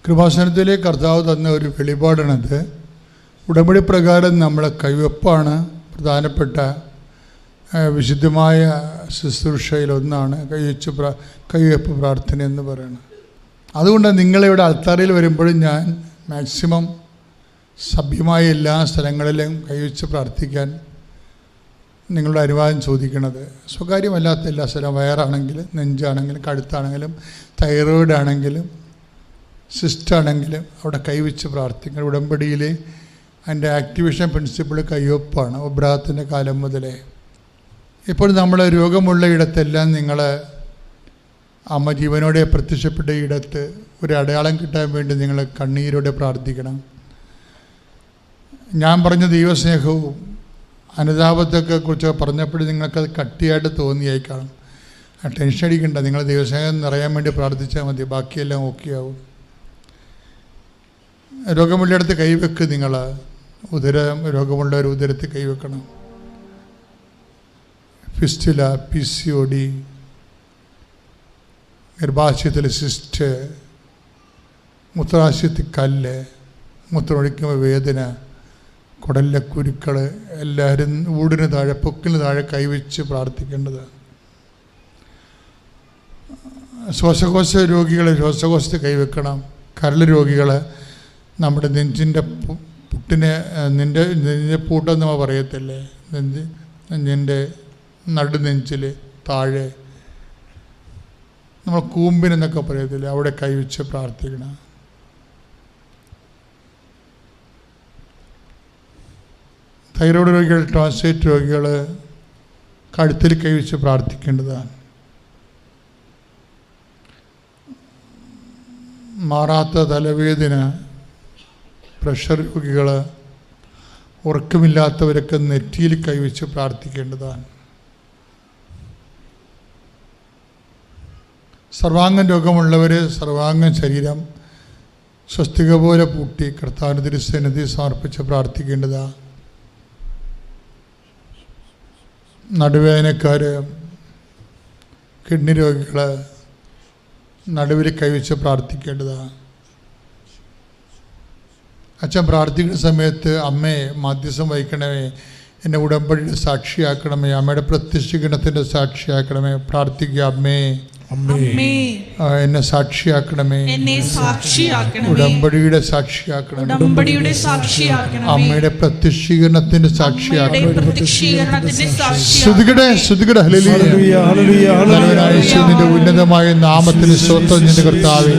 കൃപാസനത്തിലെ കർത്താവ് തന്ന ഒരു വെളിപാടാണത്. ഉടമ്പടി പ്രകാരം നമ്മളെ കൈവെപ്പാണ് പ്രധാനപ്പെട്ട വിശുദ്ധമായ ശുശ്രൂഷയിലൊന്നാണ് കൈവെപ്പ് പ്രാർത്ഥന എന്ന് പറയുന്നത്. അതുകൊണ്ട് നിങ്ങളിവിടെ അൾത്താരയിൽ വരുമ്പോഴും ഞാൻ മാക്സിമം സഭ്യമായ എല്ലാ സ്ഥലങ്ങളിലും കൈവച്ച് പ്രാർത്ഥിക്കാൻ നിങ്ങളുടെ അനുവാദം ചോദിക്കണത്. സ്വകാര്യമല്ലാത്ത എല്ലാ സ്ഥലവും, വയറാണെങ്കിലും നെഞ്ചാണെങ്കിലും കഴുത്താണെങ്കിലും തൈറോയിഡ് ആണെങ്കിലും സിസ്റ്റാണെങ്കിലും അവിടെ കൈവച്ച് പ്രാർത്ഥിക്കണം. ഉടമ്പടിയിൽ അതിൻ്റെ ആക്ടിവേഷൻ പ്രിൻസിപ്പിൾ കയ്യൊപ്പാണ് ഒബ്രാഹത്തിൻ്റെ കാലം മുതലേ. ഇപ്പോൾ നമ്മൾ രോഗമുള്ള ഇടത്തെല്ലാം നിങ്ങൾ അമ്മ ജീവനോടെ പ്രത്യക്ഷപ്പെട്ട ഇടത്ത് ഒരു അടയാളം കിട്ടാൻ വേണ്ടി നിങ്ങൾ കണ്ണീരോടെ പ്രാർത്ഥിക്കണം. ഞാൻ പറഞ്ഞ ദൈവസ്നേഹവും അനുതാപത്തൊക്കെ കുറിച്ച് പറഞ്ഞപ്പോഴും നിങ്ങൾക്കത് കട്ടിയായിട്ട് തോന്നിയായി കാണും. ടെൻഷൻ അടിക്കണ്ട, നിങ്ങൾ ദൈവസ്നേഹം നിറയാൻ വേണ്ടി പ്രാർത്ഥിച്ചാൽ മതി, ബാക്കിയെല്ലാം ഓക്കെ ആവും. രോഗമുള്ളിടത്ത് കൈവെക്ക്. നിങ്ങൾ ഉദരം രോഗമുള്ളവർ ഉദരത്തിൽ കൈവെക്കണം. ഫിസ്റ്റുല, PCOD, ഗർഭാശയത്തിൽ സിസ്റ്റ്, മൂത്രാശയത്തിൽ കല്ല്, മൂത്രമൊഴിക്കുമ്പോൾ വേദന, കുടലിലെ കുരുക്കൾ, എല്ലാവരും ഊടിന് താഴെ പൊക്കിന് താഴെ കൈവച്ച് പ്രാർത്ഥിക്കേണ്ടതാണ്. ശ്വാസകോശ രോഗികൾ ശ്വാസകോശത്തിൽ കൈവെക്കണം. കരൾ രോഗികൾ നമ്മുടെ നെഞ്ചിൻ്റെ പുട്ടിനെ നെഞ്ചിൻ്റെ പൂട്ടെന്ന് നമ്മൾ പറയത്തില്ലേ, നെഞ്ചിൻ്റെ നടുനെഞ്ചിൽ താഴെ നമ്മൾ കൂമ്പിനെന്നൊക്കെ പറയത്തില്ലേ, അവിടെ കൈവച്ച് പ്രാർത്ഥിക്കണം. തൈറോയ്ഡ് രോഗികൾ, ടോൺസിലൈറ്റ് രോഗികൾ കഴുത്തിൽ കൈവച്ച് പ്രാർത്ഥിക്കേണ്ടതാണ്. മാറാത്ത തലവേദന, പ്രഷർ രോഗികൾ, ഉറക്കമില്ലാത്തവരൊക്കെ നെറ്റിയിൽ കൈവച്ച് പ്രാർത്ഥിക്കേണ്ടതാണ്. സർവാംഗം രോഗമുള്ളവർ സർവാംഗം ശരീരം സ്വസ്തിക പോലെ പൂട്ടി കർത്താവിന്റെ തിരുസന്നിധി സമർപ്പിച്ച് പ്രാർത്ഥിക്കേണ്ടതാണ്. നടുവേദനക്കാർ, കിഡ്നി രോഗികൾ നടുവിൽ കൈവച്ച് പ്രാർത്ഥിക്കേണ്ടതാണ്. അച്ഛൻ പ്രാർത്ഥിക്കുന്ന സമയത്ത് അമ്മേ മധ്യസ്ഥം വഹിക്കണമേ, എന്നെ ഉടമ്പടിയുടെ സാക്ഷിയാക്കണമേ, അമ്മയുടെ പ്രത്യക്ഷീകരണത്തിൻ്റെ സാക്ഷിയാക്കണമേ. പ്രാർത്ഥിക്കുക, അമ്മേ എന്നെ സാക്ഷിയാക്കണമേ, ഉടമ്പടിയുടെ സാക്ഷിയാക്കണമേ, അമ്മയുടെ പ്രത്യക്ഷീകരണത്തിന്റെ സാക്ഷിയാക്കണമേ. നിന്റെ ഉന്നതമായ നാമത്തിന് സ്വന്തം നിന്റെ കർത്താവേ,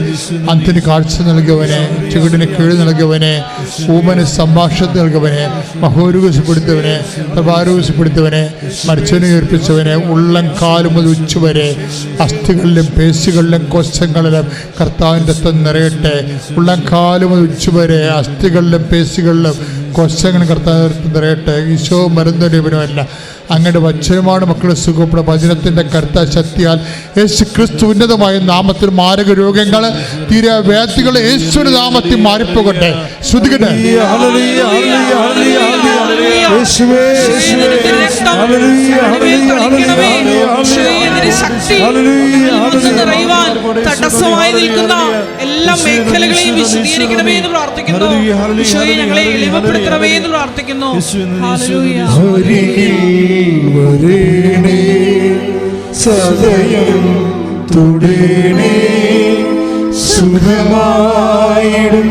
അന്തിന് കാഴ്ച നൽകിയവനെ, ചുവടിന് കീഴ് നൽകിയവനെ, ഊമന് സംഭാഷണം നൽകിയവനെ, മഹോരുകസപ്പെടുത്തവനെ, പ്രഭാരോഗസപ്പെടുത്തവനെ, മരിച്ചവനെ ഉയർപ്പിച്ചവനെ, ഉള്ളംകാലം മുതൽ ഉച്ചവരെ അസ്ഥികളിലും പേശികളിലും കോശങ്ങളിലും കർത്താവിൻ്റെ രക്തം നിറയട്ടെ. ഉള്ളംകാലം മുതൽ ഉച്ചവരെ അസ്ഥികളിലും പേശികളിലും കോശങ്ങളും കർത്താവിൻ്റെ രക്തം നിറയട്ടെ. ഈശോ മരുന്നൊരുവനുമല്ല, അങ്ങയുടെ വചനമാണ് മക്കളെ സുഖപ്പെടുക. വചനത്തിൻ്റെ കരുത്ത ശക്തിയാൽ യേശു ക്രിസ്തു ഉന്നതമായ നാമത്തിൽ മാരക രോഗങ്ങൾ, തീരവ്യാധികൾ യേശുവിന്റെ നാമത്തിൽ മാറിപ്പോകട്ടെ. ശ്രുതികട്ടെ. തടസ്സമായി നിൽക്കുന്ന എല്ലാ മേഖലകളെയും വിശദീകരിക്കണമേ എന്ന് പ്രാർത്ഥിക്കുന്നു. ഞങ്ങളെ എളിമപ്പെടുത്തണമേ എന്ന് പ്രാർത്ഥിക്കുന്നു. സദയം തുടരണേ, സുഖമായിടും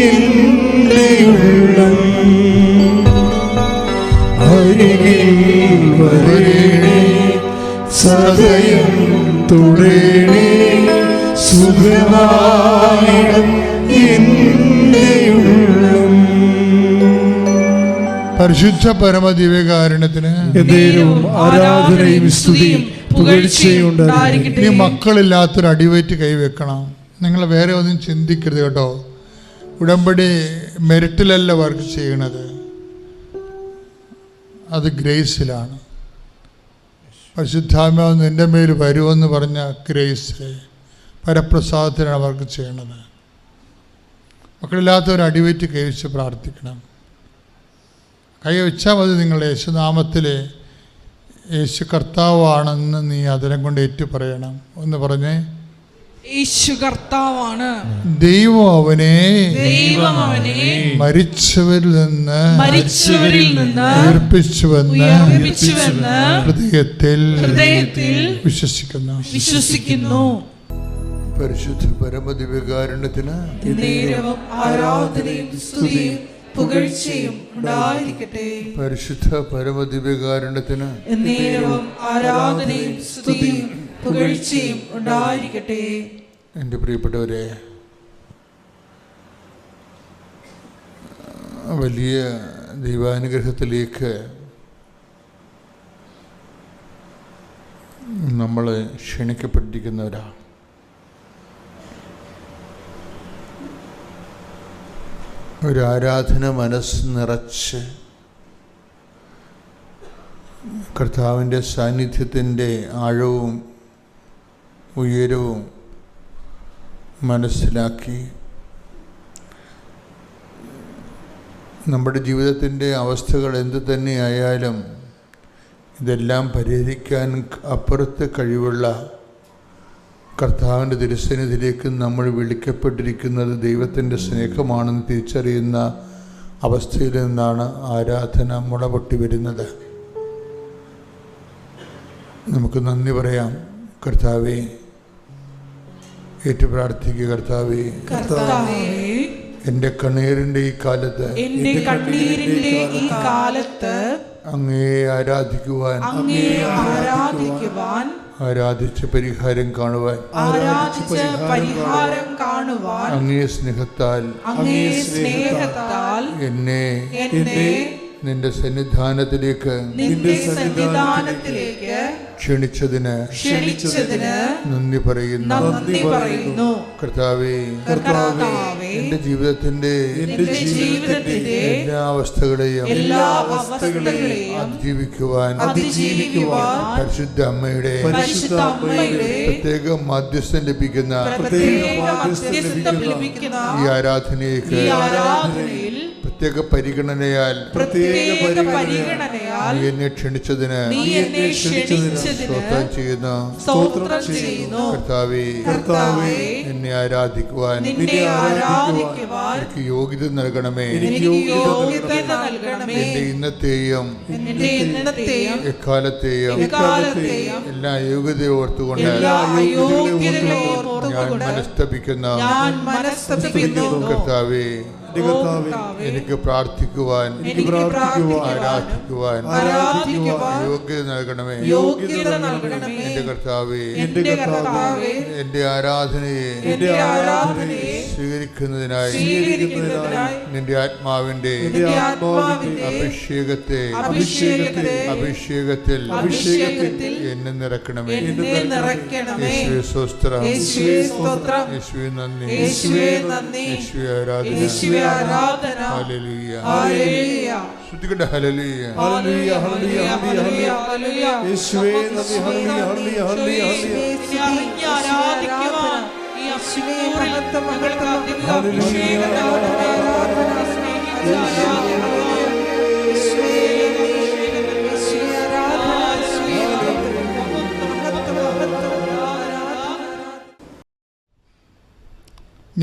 എൻ്റെ ഉള്ളം. അരികിൽ വരണേ, സദയം തുടരണേ, സുഖമായിടും എൻ്റെ ഉള്ളം. പരിശുദ്ധ പരമദിവ്യകാരുണ്യത്തിന് ആരാധനയും സ്തുതിയും പുകഴ്ചയും ഉണ്ടായിരിക്കട്ടെ. ഈ മക്കളില്ലാത്തൊരു അടിവയറ്റ് കൈവെക്കണം. നിങ്ങൾ വേറെ ഒന്നും ചിന്തിക്കരുത് കേട്ടോ. ഉടമ്പടി മെറിറ്റിലല്ല വർക്ക് ചെയ്യണത്, അത് ഗ്രേസിലാണ്. പരിശുദ്ധാത്മാവ് നിൻ്റെ മേൽ വരുമെന്ന് പറഞ്ഞ ഗ്രേസ് പരപ്രസാദത്തിനാണ് വർക്ക് ചെയ്യണത്. മക്കളില്ലാത്തൊരു അടിവയറ്റ് കൈവച്ച് പ്രാർത്ഥിക്കണം. കൈ വെച്ചാൽ മതി. നിങ്ങൾ യേശുനാമത്തിൽ യേശു കർത്താവാണെന്ന് നീ അതിരം കൊണ്ട് ഏറ്റു പറയണം. ഒന്ന് പറഞ്ഞേ, യേശു കർത്താവാണ്. ദൈവം അവനെ മരിച്ചവരിൽ നിന്ന് ഉയർപ്പിച്ചുവെന്ന് ഹൃദയത്തിൽ വിശ്വസിക്കുന്നു. പരിശുദ്ധ പരമദിവ്യകാരുണ്യത്തിന് ആരാധനയും സ്തുതിയും പുകഴ്ചയും ഉണ്ടായിരിക്കട്ടെ. പരിശുദ്ധ പരമദിവ്യകാരുണ്യത്തിന് ആരാധനയും സ്തുതിയും പുകഴ്ചയും ഉണ്ടായിരിക്കട്ടെ. എൻ്റെ പ്രിയപ്പെട്ടവരെ, വലിയ ദൈവാനുഗ്രഹത്തിലേക്ക് നമ്മൾ ക്ഷണിക്കപ്പെട്ടിരിക്കുന്നവരാണ്. ഒരു ആരാധന മനസ്സ് നിറച്ച് കർത്താവിൻ്റെ സാന്നിധ്യത്തിൻ്റെ ആഴവും ഉയരവും മനസ്സിലാക്കി നമ്മുടെ ജീവിതത്തിൻ്റെ അവസ്ഥകൾ എന്തു തന്നെയായാലും ഇതെല്ലാം പരിഹരിക്കാൻ അപ്പുറത്ത് കഴിവുള്ള കർത്താവിൻ്റെ തിരുസന്നിധിയിലേക്ക് നമ്മൾ വിളിക്കപ്പെട്ടിരിക്കുന്നത് ദൈവത്തിൻ്റെ സ്നേഹമാണെന്ന് തിരിച്ചറിയുന്ന അവസ്ഥയിൽ നിന്നാണ് ആരാധന മുളപൊട്ടി വരുന്നത്. നമുക്ക് നന്ദി പറയാം. കർത്താവേ, ഏറ്റു പ്രാർത്ഥിക്കുക. കർത്താവേ, എൻ്റെ കണ്ണീരിൻ്റെ ഈ കാലത്ത് അങ്ങേ ആരാധിക്കുവാൻ ആരാധിച്ച് പരിഹാരം കാണുവാൻ അങ്ങേ സ്നേഹത്താൽ എന്നെ നിന്റെ സന്നിധാനത്തിലേക്ക് ക്ഷണിച്ചതിന് നന്ദി പറയുന്നു. കർത്താവേ, എൻ്റെ ജീവിതത്തിന്റെ എല്ലാ അവസ്ഥകളെയും അതിജീവിക്കുവാൻ പരിശുദ്ധ അമ്മയുടെ പ്രത്യേക മധ്യസ്ഥം ലഭിക്കുന്ന ഈ ആരാധനയ്ക്ക് പ്രത്യേക പരിഗണനയാൽ നീ എന്നെ ക്ഷണിച്ചതിന് സ്തോത്രം ചെയ്യുന്നു. കർത്താവേ, എന്നെ ആരാധിക്കുവാൻ എനിക്ക് യോഗ്യത നൽകണമേ. എന്റെ ഇന്നത്തെയും എക്കാലത്തെയും എല്ലാ യോഗ്യതയും ഓർത്തുകൊണ്ട് ഞാൻ മനസ്തപിക്കുന്ന കർത്താവേ, എനിക്ക് പ്രാർത്ഥിക്കുവാൻ ആരാധിക്കുവാൻ യോഗ്യത നൽകണമേ. എന്റെ കർത്താവേ, എന്റെ ആരാധനയെ സ്വീകരിക്കുന്നതിനായി നിന്റെ ആത്മാവിന്റെ അഭിഷേകത്തിൽ എന്നെ നിറക്കണമേ. യേശുവേ സ്തോത്രം, യേശുവേ നന്ദി, യേശുവേ ആരാധന. ഹല്ലേലൂയ, ശ്രുതികട്ടെ. ഹല്ലേലൂയ, ഹല്ലേലൂയ, ഹല്ലേലൂയ, ഹല്ലേലൂയ. യേശുവേ നന്ദി. ഹല്ലേലൂയ, ഹല്ലേലൂയ, ഹല്ലേലൂയ. ആരാധിക്കുവാൻ ഈ അഭിഷേകം ഞങ്ങൾക്ക്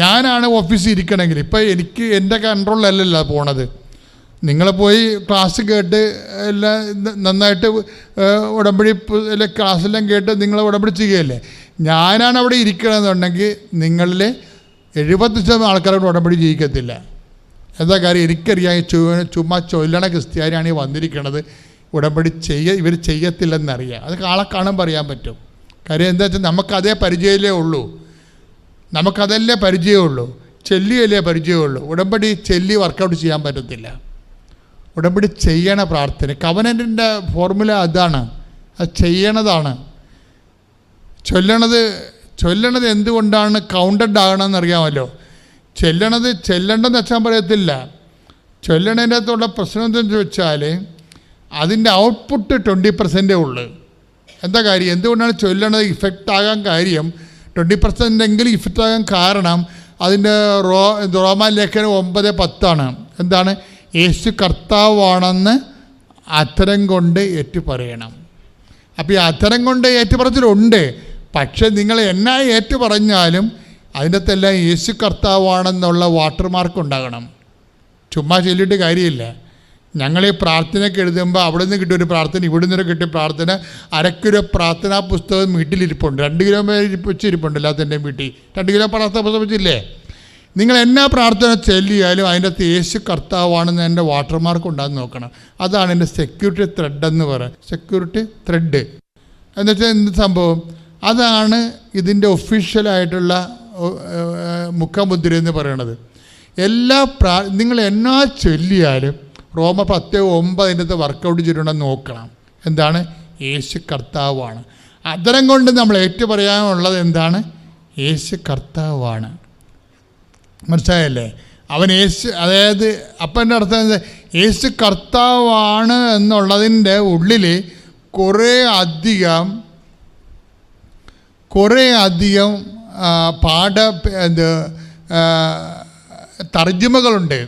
ഞാനാണ് ഓഫീസിൽ ഇരിക്കണമെങ്കിൽ ഇപ്പം എനിക്ക് എൻ്റെ കൺട്രോളിലല്ലല്ലോ പോണത്. നിങ്ങളെ പോയി ക്ലാസ് കേട്ട് എല്ലാം നന്നായിട്ട് ഉടമ്പടി ക്ലാസ്സെല്ലാം കേട്ട് നിങ്ങൾ ഉടമ്പടി ചെയ്യുകയല്ലേ. ഞാനാണ് അവിടെ ഇരിക്കണമെന്നുണ്ടെങ്കിൽ നിങ്ങളിൽ 70% ആൾക്കാരോട് ഉടമ്പടി ചെയ്യിക്കത്തില്ല. എന്താ കാര്യം? എനിക്കറിയാം, ചുമ്മാ ചൊല്ലണ ക്രിസ്ത്യാനിയാണ് ഈ വന്നിരിക്കണത്, ഉടമ്പടി ഇവർ ചെയ്യത്തില്ലെന്നറിയാം. അത് ആളെ കാണുമ്പോൾ അറിയാൻ പറ്റും. കാര്യം എന്താ വെച്ചാൽ നമുക്കതേ പരിചയമല്ലേ ഉള്ളൂ, നമുക്കതല്ലേ പരിചയമുള്ളൂ, ചെല്ലിയല്ലേ പരിചയമുള്ളൂ. ഉടമ്പടി ചെല്ലി വർക്കൗട്ട് ചെയ്യാൻ പറ്റത്തില്ല. ഉടമ്പടി ചെയ്യണ പ്രാർത്ഥന, കവനൻറ്റിൻ്റെ ഫോർമുല അതാണ്, അത് ചെയ്യണതാണ്. ചൊല്ലണത് എന്തുകൊണ്ടാണ് കൗണ്ടഡ് ആകണമെന്ന് അറിയാമല്ലോ. ചെല്ലണ്ടെന്ന് വെച്ചാൽ പറയത്തില്ല. ചൊല്ലണതിൻ്റെ അകത്തുള്ള പ്രശ്നം എന്താണെന്ന് വെച്ചാൽ അതിൻ്റെ ഔട്ട്പുട്ട് 20% ഉള്ളു. എന്താ കാര്യം? എന്തുകൊണ്ടാണ് ചൊല്ലണത് ഇഫക്റ്റ് ആകാൻ കാര്യം? 20% എങ്കിലും ഇഫക്റ്റ് ആകാൻ കാരണം അതിൻ്റെ റോമാലേഖനം 9:10 എന്താണ്? യേശു കർത്താവാണെന്ന് അധരം കൊണ്ട് ഏറ്റുപറയണം. അപ്പോൾ ഈ അധരം കൊണ്ട് ഏറ്റുപറച്ചിലുണ്ട്, പക്ഷെ നിങ്ങൾ എന്നാ ഏറ്റു പറഞ്ഞാലും അതിൻ്റെ അകത്തെല്ലാം യേശു കർത്താവാണെന്നുള്ള വാട്ടർമാർക്ക് ഉണ്ടാകണം. ചുമ്മാ ചൊല്ലിയിട്ട് കാര്യമില്ല. ഞങ്ങൾ ഈ പ്രാർത്ഥനയൊക്കെ എഴുതുമ്പോൾ അവിടെ നിന്ന് കിട്ടിയൊരു പ്രാർത്ഥന, ഇവിടെ നിന്ന് കിട്ടിയ പ്രാർത്ഥന, അരക്കിലോ പ്രാർത്ഥനാ പുസ്തകം വീട്ടിലിരിപ്പുണ്ട്. 2 കിലോ വെച്ചിരിപ്പുണ്ട് എല്ലാത്തിൻ്റെയും വീട്ടിൽ. 2 കിലോ പ്രാർത്ഥനാ പുസ്തകം വെച്ചില്ലേ? നിങ്ങൾ എന്നാ പ്രാർത്ഥന ചൊല്ലിയാലും അതിൻ്റെ അകത്ത് യേശു കർത്താവാണെന്ന് എൻ്റെ വാട്ടർമാർക്ക് ഉണ്ടാകുന്ന നോക്കണം. അതാണ് എൻ്റെ സെക്യൂരിറ്റി ത്രെഡ് എന്ന് പറയുന്നത്. സെക്യൂരിറ്റി ത്രെഡ് എന്ന് വെച്ചാൽ എന്ത് സംഭവം? അതാണ് ഇതിൻ്റെ ഒഫീഷ്യലായിട്ടുള്ള മുഖമുദ്ര എന്ന് പറയണത്. നിങ്ങൾ എന്നാ ചൊല്ലിയാലും റോമ 10:9 അതിൻ്റെ വർക്കൗട്ട് ചെയ്തിട്ടുണ്ടെന്ന് നോക്കണം. എന്താണ്? യേശു കർത്താവാണ്. അതരം കൊണ്ട് നമ്മൾ ഏറ്റു പറയാനുള്ളത് എന്താണ്? യേശു കർത്താവാണ്. മനസ്സിലായല്ലേ? അവൻ യേശു, അതായത് അപ്പൻ്റെ അർത്ഥം എന്താ? യേശു കർത്താവാണ് എന്നുള്ളതിൻ്റെ ഉള്ളിൽ കുറേ അധികം തർജ്ജിമകളുണ്ട്.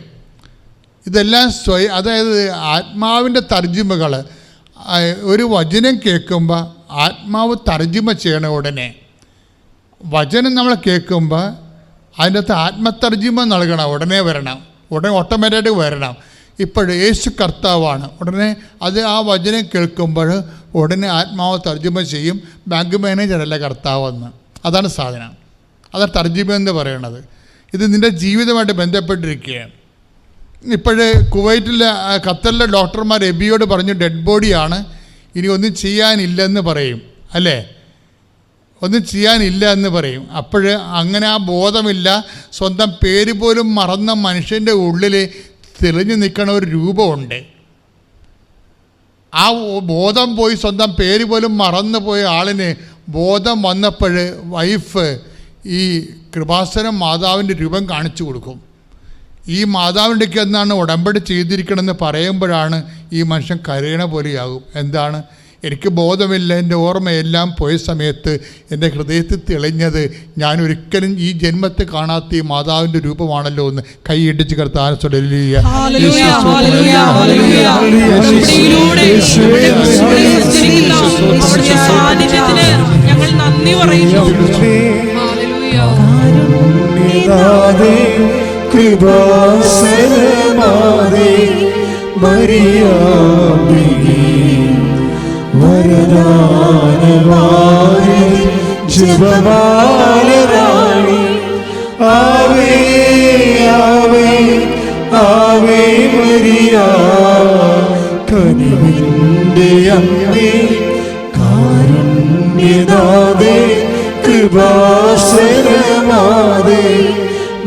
ഇതെല്ലാം അതായത് ആത്മാവിൻ്റെ തർജ്ജിമകൾ. ഒരു വചനം കേൾക്കുമ്പോൾ ആത്മാവ് തർജ്ജിമ ചെയ്യണ ഉടനെ വചനം നമ്മൾ കേൾക്കുമ്പോൾ അതിൻ്റെ അകത്ത് ആത്മതർജ്ജിമ നൽകണം. ഉടനെ ഓട്ടോമാറ്റിക്കായിട്ട് വരണം. ഇപ്പോഴും യേശു കർത്താവാണ്. ഉടനെ അത് ആ വചനം കേൾക്കുമ്പോൾ ഉടനെ ആത്മാവ് തർജ്ജിമ ചെയ്യും. ബാങ്ക് മാനേജറല്ല കർത്താവെന്ന്. അതാണ് സാധനം. അതാണ് തർജ്ജിമ എന്ന് പറയണത്. ഇത് നിൻ്റെ ജീവിതമായിട്ട് ബന്ധപ്പെട്ടിരിക്കുകയാണ്. ഇപ്പോഴ് കുവൈറ്റിലെ ഖത്തറിലെ ഡോക്ടർമാർ എബിയോട് പറഞ്ഞു ഡെഡ് ബോഡിയാണ്, ഇനി ഒന്നും ചെയ്യാനില്ലെന്ന് പറയും. അല്ലേ? ഒന്നും ചെയ്യാനില്ല എന്ന് പറയും. അപ്പോൾ അങ്ങനെ ആ ബോധമില്ല, സ്വന്തം പേര് പോലും മറന്ന മനുഷ്യൻ്റെ ഉള്ളിൽ തെളിഞ്ഞു നിൽക്കണ ഒരു രൂപമുണ്ട്. ആ ബോധം പോയി സ്വന്തം പേര് പോലും മറന്നു പോയ ആളിന് ബോധം വന്നപ്പോൾ വൈഫ് ഈ കൃപാസനം മാതാവിൻ്റെ രൂപം കാണിച്ചു കൊടുക്കും. ഈ മാതാവിൻ്റെക്ക് എന്നാണ് ഉടമ്പടി ചെയ്തിരിക്കണമെന്ന് പറയുമ്പോഴാണ് ഈ മനുഷ്യൻ കരയണ പോലെയാകും. എന്താണ്? എനിക്ക് ബോധമില്ല, എൻ്റെ ഓർമ്മയെല്ലാം പോയ സമയത്ത് എൻ്റെ ഹൃദയത്തിൽ തെളിഞ്ഞത് ഞാൻ ഒരിക്കലും ഈ ജന്മത്തെ കാണാത്ത ഈ മാതാവിൻ്റെ രൂപമാണല്ലോ എന്ന് കൈയിടിച്ച് കർത്താൻ ഞങ്ങൾ നന്ദി പറയുന്നു. കൃപാസനമാതേ മറിയാമ്പികേ വരദാനവാരി ജപമാലരാണി ആവേ ആവേ ആവേ മരിയ കനിവിൻ്റെ അമ്മേ കാരുണ്യനാഥേ കൃപാസനമാതേ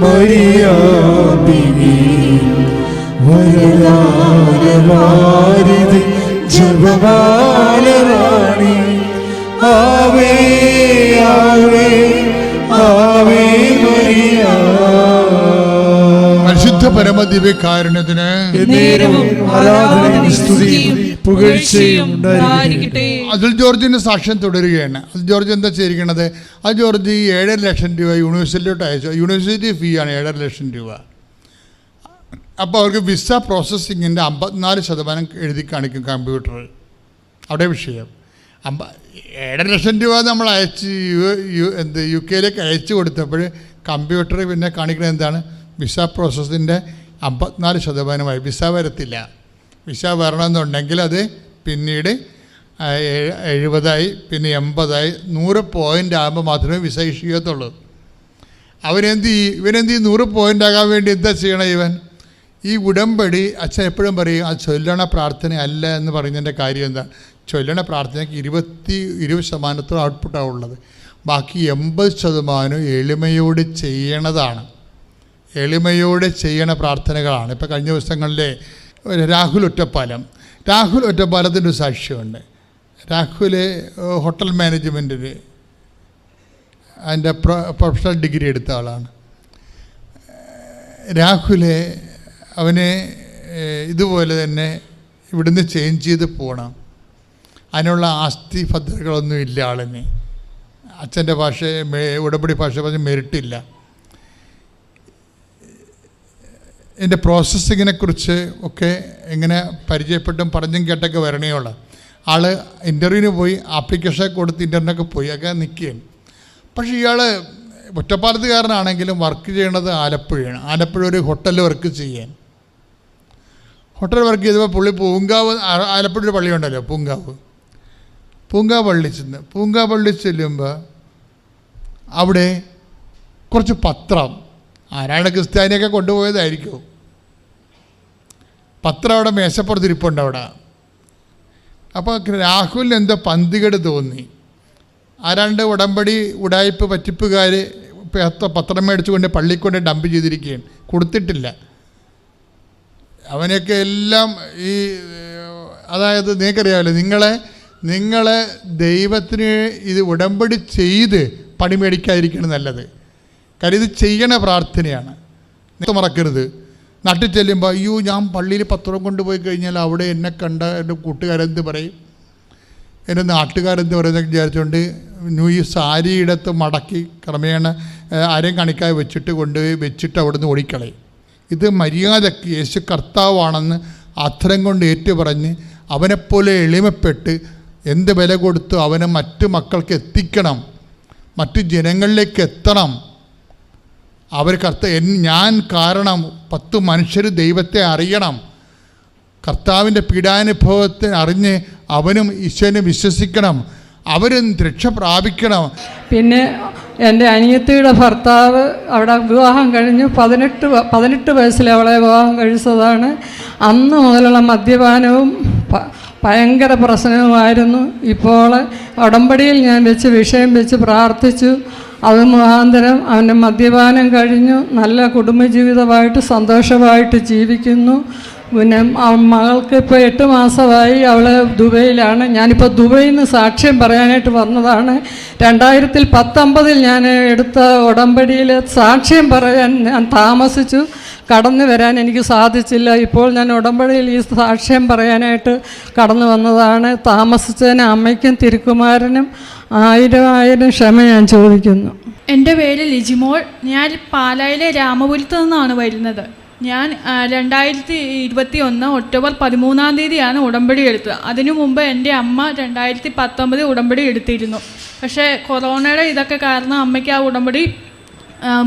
മറിയാമ്പികേ വരദാനവാരി ജപമാലരാണി ആവേ ആവേ ആവേ മരിയ. പരിശുദ്ധ പരമദിവ്യകാരുണ്യത്തിന് ആരാധനയും സ്തുതിയും പുകഴ്ചയും ഉണ്ടായിരിക്കട്ടെ. അതുൽ ജോർജിൻ്റെ സാക്ഷ്യം തുടരുകയാണ്. അതുൽ ജോർജ് എന്താ ചെയ്തിരിക്കണത്? അതുൽ ജോർജ് 7.5 ലക്ഷം രൂപ യൂണിവേഴ്സിറ്റിയിലോട്ട് അയച്ചു. യൂണിവേഴ്സിറ്റി ഫീ ആണ് 7.5 ലക്ഷം രൂപ. അപ്പോൾ അവർക്ക് വിസ പ്രോസസ്സിങ്ങിൻ്റെ 54% എഴുതി കാണിക്കും കമ്പ്യൂട്ടർ. അവിടെ വിഷയം 7.5 ലക്ഷം രൂപ നമ്മൾ അയച്ച് UK അയച്ചു കൊടുത്തപ്പോൾ കമ്പ്യൂട്ടർ പിന്നെ കാണിക്കുന്നത് എന്താണ്? വിസ പ്രോസസ്സിൻ്റെ 54%. വിസ വരത്തില്ല. വിസ വരണമെന്നുണ്ടെങ്കിൽ അത് പിന്നീട് 70 പിന്നെ 80 100 പോയിൻ്റ് ആകുമ്പോൾ മാത്രമേ വിസ ഇഷ്യൂ ചെയ്യത്തുള്ളൂ. ഇവനെന്ത് ചെയ്യും? 100 പോയിൻ്റ് ആകാൻ വേണ്ടി എന്താ ചെയ്യണം? ഈ ഉടമ്പടി അച്ഛൻ എപ്പോഴും പറയും അത് ചൊല്ലണ പ്രാർത്ഥന അല്ല എന്ന് പറയുന്നതിൻ്റെ കാര്യം എന്താ? ചൊല്ലണ പ്രാർത്ഥനയ്ക്ക് 20% ഔട്ട്പുട്ടാണ് ഉള്ളത്. ബാക്കി 80% എളിമയോട് ചെയ്യണതാണ്. എളിമയോടെ ചെയ്യണ പ്രാർത്ഥനകളാണ്. ഇപ്പോൾ കഴിഞ്ഞ ദിവസങ്ങളിലെ രാഹുൽ ഒറ്റപ്പാലത്തിൻ്റെ ഒരു സാക്ഷ്യമുണ്ട്. രാഹുൽ ഹോട്ടൽ മാനേജ്മെൻറ്റിൽ അതിൻ്റെ പ്രൊഫഷണൽ ഡിഗ്രി എടുത്ത ആളാണ്. രാഹുലെ അവന് ഇതുപോലെ തന്നെ ഇവിടുന്ന് ചേഞ്ച് ചെയ്ത് പോകണം. അതിനുള്ള ആസ്തി ഭദ്രതകളൊന്നും ഇല്ല ആളിന്. അച്ഛൻ്റെ ഭാഷ ഉടമ്പടി ഭാഷ പറഞ്ഞ് മെറിറ്റില്ല. എൻ്റെ പ്രോസസ്സിങ്ങിനെക്കുറിച്ച് ഒക്കെ എങ്ങനെ പരിചയപ്പെട്ടും പറഞ്ഞും കേട്ടൊക്കെ വരണേയുള്ള ആൾ ഇൻ്റർവ്യൂവിന് പോയി, ആപ്ലിക്കേഷൻ കൊടുത്ത് ഇൻ്റർവ്യൂവിനൊക്കെ പോയി ഒക്കെ നിൽക്കുകയാണ്. പക്ഷേ ഇയാൾ ഒറ്റപ്പാലത്തുകാരനാണെങ്കിലും വർക്ക് ചെയ്യണത് ആലപ്പുഴയാണ്. ആലപ്പുഴ ഒരു ഹോട്ടലിൽ വർക്ക് ചെയ്യാൻ, ഹോട്ടൽ വർക്ക് ചെയ്തപ്പോൾ പുള്ളി പൂങ്കാവ്, ആലപ്പുഴ ഒരു പള്ളിയുണ്ടല്ലോ പൂങ്കാവ് പള്ളി ചെല്ലുമ്പോൾ അവിടെ കുറച്ച് പത്രം, ആരാണ് ക്രിസ്ത്യാനിയൊക്കെ കൊണ്ടുപോയതായിരിക്കും, പത്രം അവിടെ മേശപ്പുറത്തിരിപ്പുണ്ട് അവിടെ. അപ്പോൾ രാഹുലിന് എന്തോ പന്തികേട് തോന്നി. ആരാണ്ട് ഉടമ്പടി ഉടായ്പ പറ്റിപ്പുകാർ പത്രം മേടിച്ചുകൊണ്ട് പള്ളിക്കൊണ്ട് ഡംപ് ചെയ്തിരിക്കുകയാണ്, കൊടുത്തിട്ടില്ല. അവനൊക്കെ എല്ലാം ഈ അതായത് നിങ്ങൾക്കറിയാമല്ലോ, നിങ്ങളെ ദൈവത്തിന് ഇത് ഉടമ്പടി ചെയ്ത് പണി മേടിക്കാതിരിക്കണം നല്ലത്. കാര്യം ഇത് ചെയ്യണ പ്രാർത്ഥനയാണ്. മറക്കരുത്. നാട്ടിൽ ചെല്ലുമ്പോൾ അയ്യോ ഞാൻ പള്ളിയിൽ പത്രം കൊണ്ടുപോയി കഴിഞ്ഞാൽ അവിടെ എന്നെ കണ്ട എൻ്റെ കൂട്ടുകാരെന്ത് പറയും, എൻ്റെ നാട്ടുകാരെന്ത് പറയുന്നതൊക്കെ വിചാരിച്ചുകൊണ്ട് ഈ സാരിയിടത്ത് മടക്കി ക്രമേണ ആരെയും കാണിക്കാതെ വെച്ചിട്ട് അവിടുന്ന് ഓടിക്കളയും. ഇത് മര്യാദയ്ക്ക് യേശു കർത്താവാണെന്ന് അധരം കൊണ്ട് ഏറ്റുപറഞ്ഞ് അവനെപ്പോലെ എളിമപ്പെട്ട് എന്ത് വില കൊടുത്തു അവനെ മറ്റു മക്കൾക്ക് എത്തിക്കണം, മറ്റു ജനങ്ങളിലേക്ക് എത്തണം. ഞാൻ കാരണം 10 മനുഷ്യർ ദൈവത്തെ അറിയണം, കർത്താവിൻ്റെ പീഡാനുഭവത്തെ അറിഞ്ഞ് അവനും ഈശോനെ വിശ്വസിക്കണം, അവരും രക്ഷ പ്രാപിക്കണം. പിന്നെ എൻ്റെ അനിയത്തിയുടെ ഭർത്താവ് അവിടെ വിവാഹം കഴിഞ്ഞു 18 വയസ്സിൽ അവളെ വിവാഹം കഴിച്ചതാണ്. അന്ന് മുതലുള്ള മദ്യപാനവും ഭയങ്കര പ്രശ്നവുമായിരുന്നു. ഇപ്പോൾ ഉടമ്പടിയിൽ ഞാൻ വിഷയം വെച്ച് പ്രാർത്ഥിച്ചു. അത് മുഖാന്തരം അവൻ്റെ മദ്യപാനം കഴിഞ്ഞു, നല്ല കുടുംബജീവിതമായിട്ട് സന്തോഷമായിട്ട് ജീവിക്കുന്നു. പിന്നെ മകൾക്ക് ഇപ്പോൾ 8 മാസമായി, അവൾ ദുബൈയിലാണ്. ഞാനിപ്പോൾ ദുബൈയിൽ നിന്ന് സാക്ഷ്യം പറയാനായിട്ട് വന്നതാണ്. 2019 ഞാൻ എടുത്ത ഉടമ്പടിയിൽ സാക്ഷ്യം പറയാൻ ഞാൻ താമസിച്ചു, കടന്നു വരാൻ എനിക്ക് സാധിച്ചില്ല. ഇപ്പോൾ ഞാൻ ഉടമ്പടിയിൽ ഈ സാക്ഷ്യം പറയാനായിട്ട് കടന്നു വന്നതാണ്. താമസിച്ചതിന് അമ്മയ്ക്കും തിരുക്കുമാരനും 1000 ക്ഷമ ഞാൻ ചോദിക്കുന്നു. എൻ്റെ പേര് ലിജിമോൾ. ഞാൻ പാലായിലെ രാമപുരത്ത് നിന്നാണ് വരുന്നത്. ഞാൻ 2021 ഒക്ടോബർ 13 ഉടമ്പടി എടുത്തത്. അതിനു മുമ്പ് എൻ്റെ അമ്മ 2019 ഉടമ്പടി എടുത്തിരുന്നു. പക്ഷേ കൊറോണയുടെ ഇതൊക്കെ കാരണം അമ്മയ്ക്ക് ആ ഉടമ്പടി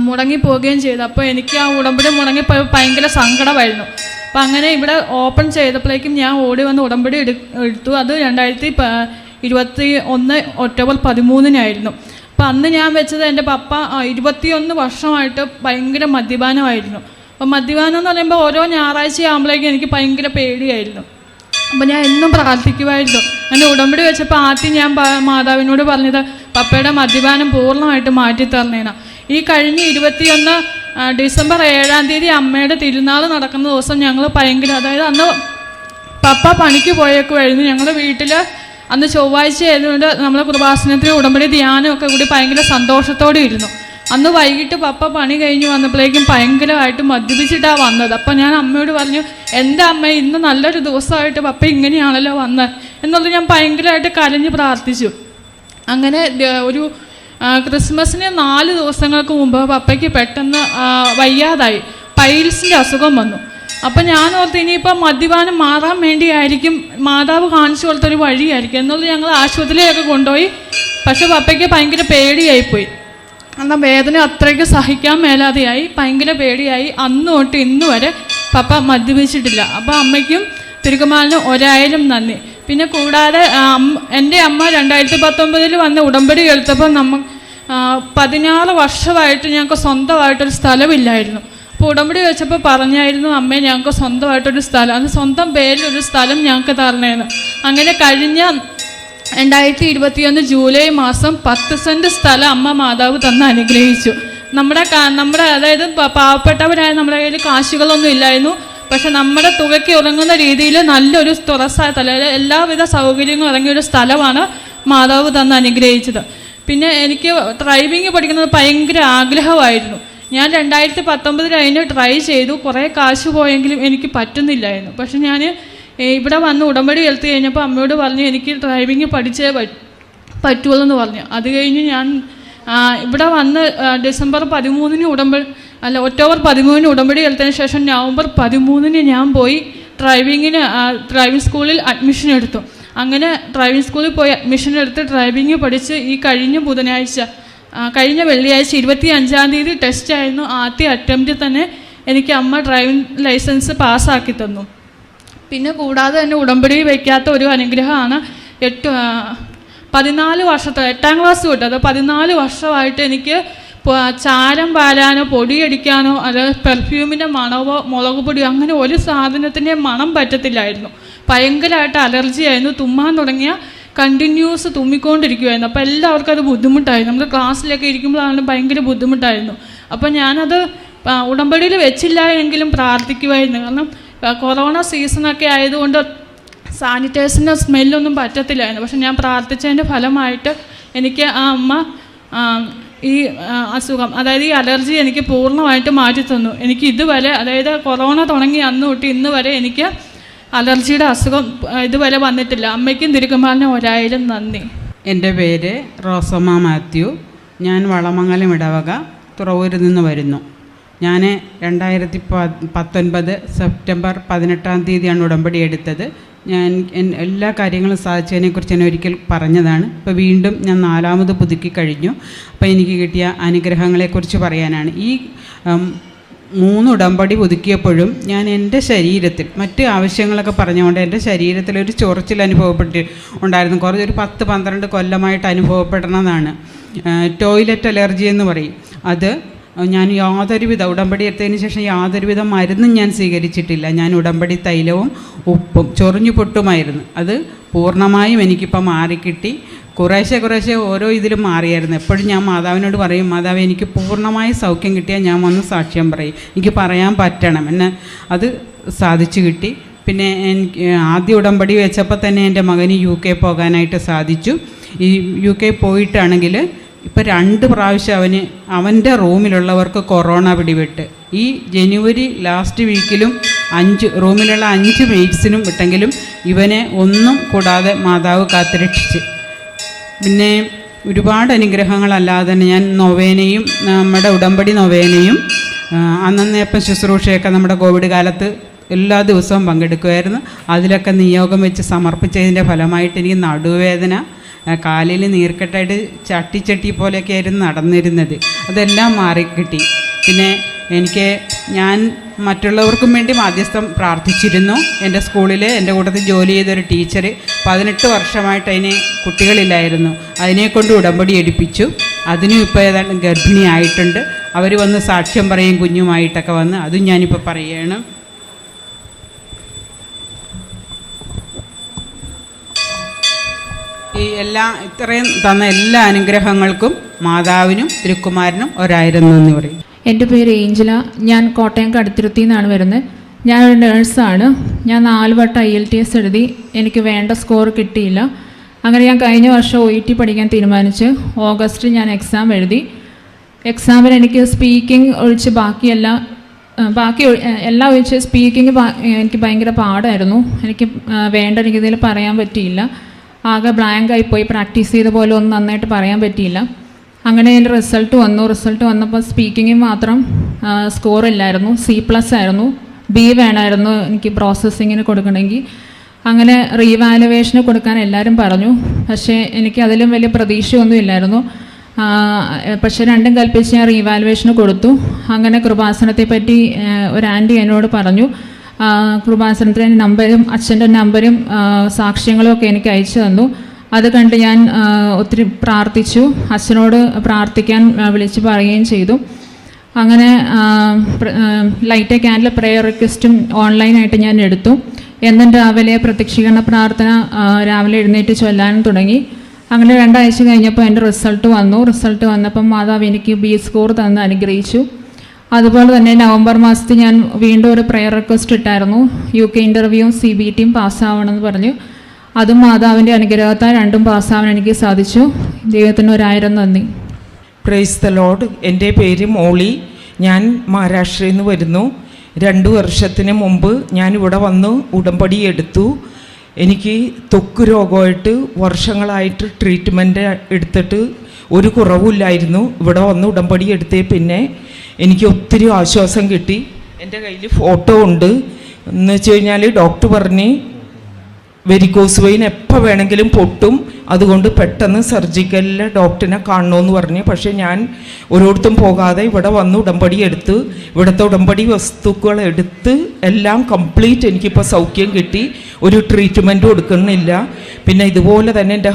മുടങ്ങിപ്പോവുകയും ചെയ്തു. അപ്പോൾ എനിക്ക് ആ ഉടമ്പടി മുടങ്ങിപ്പോയി ഭയങ്കര സങ്കടമായിരുന്നു. അപ്പോൾ അങ്ങനെ ഇവിടെ ഓപ്പൺ ചെയ്തപ്പോഴേക്കും ഞാൻ ഓടി വന്ന് ഉടമ്പടി എടുത്തു. അത് 2021 ഒക്ടോബർ 13 അപ്പോൾ അന്ന് ഞാൻ വെച്ചത് എൻ്റെ പപ്പ 21 വർഷമായിട്ട് ഭയങ്കര മദ്യപാനമായിരുന്നു. അപ്പോൾ മദ്യപാനം എന്ന് പറയുമ്പോൾ ഓരോ ഞായറാഴ്ച ആകുമ്പോഴേക്കും എനിക്ക് ഭയങ്കര പേടിയായിരുന്നു. അപ്പോൾ ഞാൻ എന്നും പ്രാർത്ഥിക്കുമായിരുന്നു. അങ്ങനെ ഉടമ്പടി വെച്ചപ്പോൾ ആദ്യം ഞാൻ മാതാവിനോട് പറഞ്ഞത് പപ്പയുടെ മദ്യപാനം പൂർണ്ണമായിട്ട് മാറ്റിത്തരണേന. ഈ കഴിഞ്ഞ 21 ഡിസംബർ 7 അമ്മയുടെ തിരുനാൾ നടക്കുന്ന ദിവസം ഞങ്ങൾ ഭയങ്കര, അതായത് അന്ന് പപ്പ പണിക്ക് പോയേക്കുമായിരുന്നു. ഞങ്ങളുടെ വീട്ടിൽ അന്ന് ചൊവ്വാഴ്ച ആയതുകൊണ്ട് നമ്മൾ കൃപാസനത്തിൽ ഉടമ്പടി ധ്യാനമൊക്കെ കൂടി ഭയങ്കര സന്തോഷത്തോടെ ഇരുന്നു. അന്ന് വൈകിട്ട് പപ്പ പണി കഴിഞ്ഞ് വന്നപ്പോഴേക്കും ഭയങ്കരമായിട്ട് മദ്യപിച്ചിട്ടാണ് വന്നത്. അപ്പം ഞാൻ അമ്മയോട് പറഞ്ഞു, എൻ്റെ അമ്മ ഇന്ന് നല്ലൊരു ദിവസമായിട്ട് പപ്പ ഇങ്ങനെയാണല്ലോ വന്നത് എന്നുള്ളത് ഞാൻ ഭയങ്കരമായിട്ട് കരഞ്ഞ് പ്രാർത്ഥിച്ചു. അങ്ങനെ ഒരു ക്രിസ്മസിന് 4 ദിവസങ്ങൾക്ക് മുമ്പ് പപ്പയ്ക്ക് പെട്ടെന്ന് വയ്യാതായി, പൈൽസിൻ്റെ അസുഖം വന്നു. അപ്പം ഞാൻ ഓർത്ത് ഇനിയിപ്പോൾ മദ്യപാനം മാറാൻ വേണ്ടിയായിരിക്കും, മാതാവ് കാണിച്ചു കൊടുത്തൊരു വഴിയായിരിക്കും എന്നുള്ളത് ഞങ്ങൾ ആശുപത്രിയിലൊക്കെ കൊണ്ടുപോയി. പക്ഷെ പപ്പയ്ക്ക് ഭയങ്കര പേടിയായിപ്പോയി. എന്നാൽ വേദന അത്രയ്ക്ക് സഹിക്കാൻ മേലാതെയായി, ഭയങ്കര പേടിയായി. അന്ന് തൊട്ട് ഇന്ന് വരെ പപ്പ മദ്യപിച്ചിട്ടില്ല. അപ്പോൾ അമ്മയ്ക്കും തിരുക്കുമാരനും 1000 നന്ദി. പിന്നെ കൂടാതെ എൻ്റെ അമ്മ 2019 വന്ന് ഉടമ്പടി എടുത്തപ്പോൾ 16 വർഷമായിട്ട് ഞങ്ങൾക്ക് സ്വന്തമായിട്ടൊരു സ്ഥലമില്ലായിരുന്നു. അപ്പോൾ ഉടമ്പടി വെച്ചപ്പോൾ പറഞ്ഞായിരുന്നു, അമ്മേ ഞങ്ങൾക്ക് സ്വന്തമായിട്ടൊരു സ്ഥലം, അത് സ്വന്തം പേരിലൊരു സ്ഥലം ഞങ്ങൾക്ക് തരണേന്ന്. അങ്ങനെ കഴിഞ്ഞ 2021 ജൂലൈ മാസം 10 സെൻറ്റ് സ്ഥലം അമ്മ മാതാവ് തന്ന് അനുഗ്രഹിച്ചു. നമ്മുടെ അതായത് പാവപ്പെട്ടവരായ നമ്മുടെ കയ്യിൽ കാശുകളൊന്നും ഇല്ലായിരുന്നു. പക്ഷെ നമ്മുടെ തുകയ്ക്ക് ഉറങ്ങുന്ന രീതിയിൽ നല്ലൊരു തുറസായ സ്ഥലം, എല്ലാവിധ സൗകര്യങ്ങളും ഇറങ്ങിയൊരു സ്ഥലമാണ് മാതാവ് തന്ന് അനുഗ്രഹിച്ചത്. പിന്നെ എനിക്ക് ഡ്രൈവിംഗ് പഠിക്കുന്നത് ഭയങ്കര ആഗ്രഹമായിരുന്നു. ഞാൻ 2019 അതിന് ട്രൈ ചെയ്തു. കുറേ കാശ് പോയെങ്കിലും എനിക്ക് പറ്റുന്നില്ലായിരുന്നു. പക്ഷെ ഞാൻ ഇവിടെ വന്ന് ഉടമ്പടി എടുത്തു കഴിഞ്ഞപ്പോൾ അമ്മയോട് പറഞ്ഞു എനിക്ക് ഡ്രൈവിംഗ് പഠിച്ചേ പറ്റുള്ളൂ എന്ന് പറഞ്ഞു. അത് കഴിഞ്ഞ് ഞാൻ ഇവിടെ വന്ന് ഡിസംബർ 13 ഒക്ടോബർ 13 ഉടമ്പടി എടുത്തതിന് ശേഷം നവംബർ 13 ഞാൻ പോയി ഡ്രൈവിംഗ് സ്കൂളിൽ അഡ്മിഷൻ എടുത്തു. അങ്ങനെ ഡ്രൈവിംഗ് സ്കൂളിൽ പോയി അഡ്മിഷൻ എടുത്ത് ഡ്രൈവിംഗ് പഠിച്ച് ഈ കഴിഞ്ഞ വെള്ളിയാഴ്ച 25-ാം തീയതി ടെസ്റ്റ് ആയിരുന്നു. ആദ്യ അറ്റംപ്റ്റിൽ തന്നെ എനിക്ക് അമ്മ ഡ്രൈവിംഗ് ലൈസൻസ് പാസ്സാക്കി തന്നു. പിന്നെ കൂടാതെ തന്നെ ഉടമ്പടി വയ്ക്കാത്ത ഒരു അനുഗ്രഹമാണ് 14 വർഷത്തെ 8ാം ക്ലാസ് തൊട്ട്, അത് 14 വർഷമായിട്ട് എനിക്ക് ചാരം പാലാനോ പൊടിയടിക്കാനോ അത് പെർഫ്യൂമിൻ്റെ മണമോ മുളക് പൊടിയോ അങ്ങനെ ഒരു സാധനത്തിൻ്റെ മണം പറ്റത്തില്ലായിരുന്നു. ഭയങ്കരമായിട്ട് അലർജി ആയിരുന്നു. തുമ്മാൻ തുടങ്ങിയ കണ്ടിന്യൂസ് തുമ്മിക്കൊണ്ടിരിക്കുമായിരുന്നു. അപ്പോൾ എല്ലാവർക്കും അത് ബുദ്ധിമുട്ടായിരുന്നു. നമ്മൾ ക്ലാസ്സിലൊക്കെ ഇരിക്കുമ്പോഴാണ് ഭയങ്കര ബുദ്ധിമുട്ടായിരുന്നു. അപ്പോൾ ഞാനത് ഉടമ്പടിയിൽ വെച്ചില്ല എങ്കിലും പ്രാർത്ഥിക്കുമായിരുന്നു. കാരണം കൊറോണ സീസണൊക്കെ ആയതുകൊണ്ട് സാനിറ്റൈസറിൻ്റെ സ്മെല്ലൊന്നും പറ്റത്തില്ലായിരുന്നു. പക്ഷെ ഞാൻ പ്രാർത്ഥിച്ചതിൻ്റെ ഫലമായിട്ട് എനിക്ക് ആ അമ്മ ഈ അസുഖം, അതായത് ഈ അലർജി എനിക്ക് പൂർണ്ണമായിട്ട് മാറ്റി തന്നു. എനിക്ക് ഇതുവരെ, അതായത് കൊറോണ തുടങ്ങി അന്ന് തൊട്ട് ഇന്ന് വരെ എനിക്ക് അലർജിയുടെ അസുഖം ഇതുവരെ വന്നിട്ടില്ല. അമ്മയ്ക്കും തിരുക്കുമാറിനും 1000 നന്ദി. എൻ്റെ പേര് റോസമ്മ മാത്യു. ഞാൻ വളമംഗലം ഇടവക തുറവൂരിൽ നിന്ന് വരുന്നു. ഞാൻ 2019 സെപ്റ്റംബർ 18-ാം തീയതിയാണ് ഉടമ്പടി എടുത്തത്. ഞാൻ എല്ലാ കാര്യങ്ങളും സാധിച്ചതിനെക്കുറിച്ച് ഞാൻ ഒരിക്കൽ പറഞ്ഞതാണ്. ഇപ്പോൾ വീണ്ടും ഞാൻ 4ാമത് പുതുക്കി കഴിഞ്ഞു. അപ്പോൾ എനിക്ക് കിട്ടിയ അനുഗ്രഹങ്ങളെക്കുറിച്ച് പറയാനാണ്. ഈ 3 ഉടമ്പടി പുതുക്കിയപ്പോഴും ഞാൻ എൻ്റെ ശരീരത്തിൽ മറ്റ് ആവശ്യങ്ങളൊക്കെ പറഞ്ഞുകൊണ്ട് എൻ്റെ ശരീരത്തിലൊരു ചൊറിച്ചിൽ ഉണ്ടായിരുന്നു. ഒരു 10-12 കൊല്ലമായിട്ട് അനുഭവപ്പെടണമെന്നാണ്. ടോയ്ലറ്റ് അലർജി എന്ന് പറയും. അത് ഞാൻ യാതൊരുവിധ ഉടമ്പടി എടുത്തതിന് ശേഷം യാതൊരുവിധ മരുന്നും ഞാൻ സ്വീകരിച്ചിട്ടില്ല. ഞാൻ ഉടമ്പടി തൈലവും ഉപ്പും ചൊറിഞ്ഞു പൊട്ടുമായിരുന്നു. അത് പൂർണ്ണമായും എനിക്കിപ്പോൾ മാറിക്കിട്ടി. കുറേശ്ശെ ഓരോ ഇതിലും മാറിയായിരുന്നു. എപ്പോഴും ഞാൻ മാതാവിനോട് പറയും, മാതാവ് എനിക്ക് പൂർണ്ണമായി സൗഖ്യം കിട്ടിയാൽ ഞാൻ വന്ന് സാക്ഷ്യം പറയും, എനിക്ക് പറയാൻ പറ്റണം എന്നെ. അത് സാധിച്ചു കിട്ടി. പിന്നെ എനിക്ക് ആദ്യ ഉടമ്പടി വെച്ചപ്പോൾ തന്നെ എൻ്റെ മകന് UK പോകാനായിട്ട് സാധിച്ചു. ഈ UK പോയിട്ടാണെങ്കിൽ ഇപ്പോൾ 2 പ്രാവശ്യം അവൻ്റെ റൂമിലുള്ളവർക്ക് കൊറോണ പിടിപെട്ട്. ഈ ജനുവരി ലാസ്റ്റ് വീക്കിലും റൂമിലുള്ള 5 മെയ്റ്റ്സിനും വിട്ടെങ്കിലും ഇവനെ ഒന്നും കൂടാതെ മാതാവ് കാത്തുരക്ഷിച്ച്. പിന്നെ ഒരുപാട് അനുഗ്രഹങ്ങളല്ലാതെ തന്നെ ഞാൻ നൊവേനയും നമ്മുടെ ഉടമ്പടി നൊവേനയും അന്നേപ്പം ശുശ്രൂഷയൊക്കെ നമ്മുടെ കോവിഡ് കാലത്ത് എല്ലാ ദിവസവും പങ്കെടുക്കുമായിരുന്നു. അതിലൊക്കെ നിയോഗം വെച്ച് സമർപ്പിച്ചതിൻ്റെ ഫലമായിട്ട് എനിക്ക് നടുവേദന, കാലിൽ നീർക്കെട്ടായിട്ട് ചട്ടി പോലെയൊക്കെ ആയിരുന്നു നടന്നിരുന്നത്. അതെല്ലാം മാറിക്കിട്ടി. പിന്നെ ഞാൻ മറ്റുള്ളവർക്കും വേണ്ടി മാധ്യസ്ഥം പ്രാർത്ഥിച്ചിരുന്നു. എൻ്റെ സ്കൂളിൽ എൻ്റെ കൂട്ടത്തിൽ ജോലി ചെയ്തൊരു ടീച്ചർ 18 വർഷമായിട്ട് അതിന് കുട്ടികളില്ലായിരുന്നു. അതിനെക്കൊണ്ട് ഉടമ്പടി എടുപ്പിച്ചു. അതിനും ഇപ്പോൾ ഏതാണ്ട് ഗർഭിണിയായിട്ടുണ്ട്. അവർ വന്ന് സാക്ഷ്യം പറയും കുഞ്ഞുമായിട്ടൊക്കെ വന്ന്. അതും ഞാനിപ്പോൾ പറയുകയാണ്. ഈ ഇത്രയും തന്ന എല്ലാ അനുഗ്രഹങ്ങൾക്കും മാതാവിനും തിരുക്കുമാരനും 1000 നന്ദി പറയും. എൻ്റെ പേര് ഏഞ്ചല. ഞാൻ കോട്ടയം കടുത്തുരുത്തിയിൽ നിന്നാണ് വരുന്നത്. ഞാനൊരു നേഴ്സാണ്. ഞാൻ 4 വട്ടം IELTS എഴുതി. എനിക്ക് വേണ്ട സ്കോർ കിട്ടിയില്ല. അങ്ങനെ ഞാൻ കഴിഞ്ഞ വർഷം OET പഠിക്കാൻ തീരുമാനിച്ച് ഓഗസ്റ്റിൽ ഞാൻ എക്സാം എഴുതി. എക്സാമിന് എനിക്ക് സ്പീക്കിംഗ് ഒഴിച്ച് ബാക്കി എല്ലാം ഒഴിച്ച് സ്പീക്കിംഗ് എനിക്ക് ഭയങ്കര പാടായിരുന്നു. എനിക്ക് വേണ്ട രീതിയിൽ പറയാൻ പറ്റിയില്ല. ആകെ ബ്ലാങ്കായിപ്പോയി. പ്രാക്ടീസ് ചെയ്ത പോലെ ഒന്നും നന്നായിട്ട് പറയാൻ പറ്റിയില്ല. അങ്ങനെ എൻ്റെ റിസൾട്ട് വന്നപ്പോൾ സ്പീക്കിങ്ങിൽ മാത്രം സ്കോറില്ലായിരുന്നു. C+ ആയിരുന്നു. B വേണമായിരുന്നു എനിക്ക് പ്രോസസ്സിങ്ങിന് കൊടുക്കണമെങ്കിൽ. അങ്ങനെ റീവാലുവേഷന് കൊടുക്കാൻ എല്ലാവരും പറഞ്ഞു. പക്ഷേ എനിക്ക് അതിലും വലിയ പ്രതീക്ഷയൊന്നും ഇല്ലായിരുന്നു. പക്ഷേ രണ്ടും കൽപ്പിച്ച് ഞാൻ റീവാലുവേഷന് കൊടുത്തു. അങ്ങനെ കൃപാസനത്തെ പറ്റി ഒരു ആൻറ്റി എന്നോട് പറഞ്ഞു. കൃപാസനത്തിൻ്റെ നമ്പരും അച്ഛൻ്റെ നമ്പരും സാക്ഷ്യങ്ങളും ഒക്കെ എനിക്ക് അയച്ചു തന്നു. അത് കണ്ട് ഞാൻ ഒത്തിരി പ്രാർത്ഥിച്ചു. അച്ഛനോട് പ്രാർത്ഥിക്കാൻ വിളിച്ച് പറയുകയും ചെയ്തു. അങ്ങനെ ലൈറ്റ് എ ക്യാൻഡിൽ പ്രെയർ റിക്വസ്റ്റും ഓൺലൈനായിട്ട് ഞാൻ എടുത്തു. എന്നും രാവിലെ പ്രത്യക്ഷീകരണ പ്രാർത്ഥന രാവിലെ എഴുന്നേറ്റ് ചൊല്ലാനും തുടങ്ങി. അങ്ങനെ 2 ആഴ്ച കഴിഞ്ഞപ്പോൾ എൻ്റെ റിസൾട്ട് വന്നപ്പം മാതാവ് എനിക്ക് B സ്കോർ തന്ന് അനുഗ്രഹിച്ചു. അതുപോലെ തന്നെ നവംബർ മാസത്തിൽ ഞാൻ വീണ്ടും ഒരു പ്രെയർ റിക്വസ്റ്റ് ഇട്ടായിരുന്നു. UK ഇൻ്റർവ്യൂവും CBTയും പാസ്സാവണമെന്ന് പറഞ്ഞു. അതും മാതാവിൻ്റെ അനുഗ്രഹത്താൽ 2ഉം പാസ്സാവാൻ എനിക്ക് സാധിച്ചു. ദൈവത്തിന് 1000 നന്ദി. Praise the Lord. എൻ്റെ പേര് മോളി. ഞാൻ മഹാരാഷ്ട്രയിൽ നിന്ന് വരുന്നു. 2 വർഷത്തിന് മുമ്പ് ഞാൻ ഇവിടെ വന്ന് ഉടമ്പടി എടുത്തു. എനിക്ക് ത്വക്ക് രോഗമായിട്ട് വർഷങ്ങളായിട്ട് ട്രീറ്റ്മെൻറ്റ് എടുത്തിട്ട് ഒരു കുറവുമില്ലായിരുന്നു. ഇവിടെ വന്ന് ഉടമ്പടി എടുത്തേ പിന്നെ എനിക്ക് ഒത്തിരി ആശ്വാസം കിട്ടി. എൻ്റെ കയ്യിൽ ഫോട്ടോ ഉണ്ട്. എന്ന് വെച്ച് കഴിഞ്ഞാൽ ഡോക്ടർ പറഞ്ഞ് വെരിക്കോസ് വെയിൻ എപ്പോൾ വേണമെങ്കിലും പൊട്ടും, അതുകൊണ്ട് പെട്ടെന്ന് സർജിക്കലിലെ ഡോക്ടറിനെ കാണണമെന്ന് പറഞ്ഞു. പക്ഷേ ഞാൻ ഒരിടത്തും പോകാതെ ഇവിടെ വന്ന് ഉടമ്പടി എടുത്ത്, ഇവിടുത്തെ ഉടമ്പടി വസ്തുക്കൾ എടുത്ത് എല്ലാം കംപ്ലീറ്റ് എനിക്കിപ്പോൾ സൗഖ്യം കിട്ടി. ഒരു ട്രീറ്റ്മെൻറ്റും എടുക്കുന്നില്ല. പിന്നെ ഇതുപോലെ തന്നെ എൻ്റെ